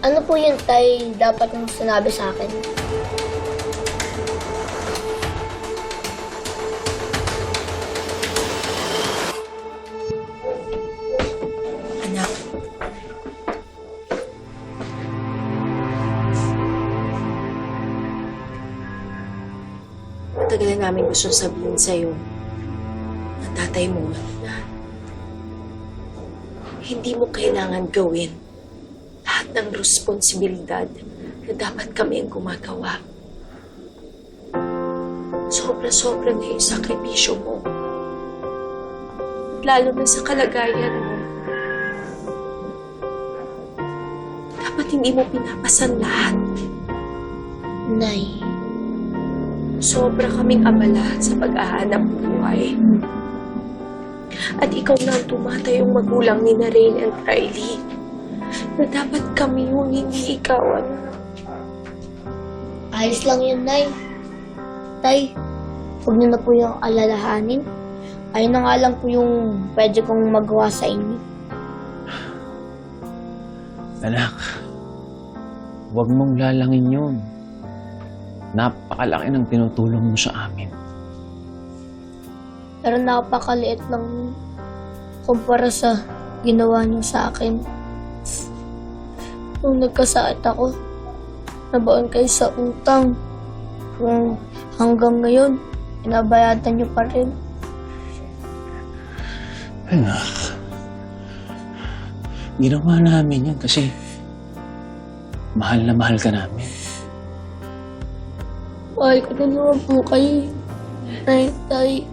Ano po yun, Tay, dapat mong sinabi sa akin? Anak. Matagal na namin gusto sabihin sa'yo na tatay mo na hindi mo kailangan gawin lahat ng responsibilidad na dapat kami ang gumagawa. Sobra-sobra na yung sakripisyo mo. Lalo na sa kalagayan mo. Dapat hindi mo pinapasan lahat. Nay, Sobra kaming abala sa pag-ahanap ng buhay. At ikaw na ang tumatayong magulang ni na Rain and Riley. Na dapat kami yung hindi ikaw, ayos lang yun, Nay. Tay, huwag niyo na po yung alalahanin. Ayun na nga lang po yung pwede kong magawa sa inyo. Anak, huwag mong lalangin yun. Napakalaki ng tinutulong mo sa amin. Pero napakaliit lang kumpara sa ginawa niyo sa akin. Nung nagkasakit ako, nabaon kayo sa utang. Kung hanggang ngayon, inabayadan niyo pa rin. Anak, ginawa namin yan kasi mahal na mahal ka namin. Mahal ko na naman po kayo, Nay, Tay.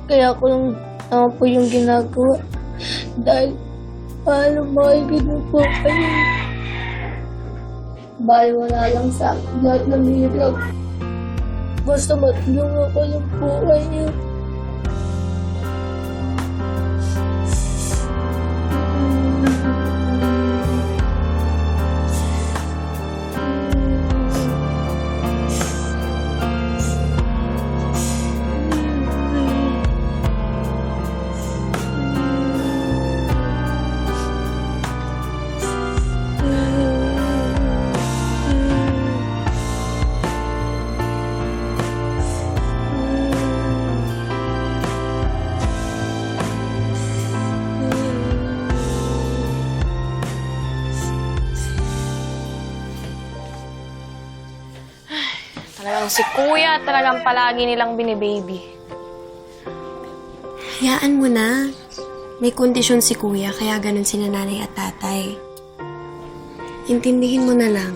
Kaya ko lang naman po yung ginagawa. Dahil mahal na mahal ko na po kayo. Bahal wala lang sa akin lahat ng hirap. Basta matulungan ko lang po kayo. Talagang si Kuya, talagang palagi nilang binibaby. Hayaan mo na. May kondisyon si Kuya, kaya ganun si nanay at tatay. Intindihin mo na lang.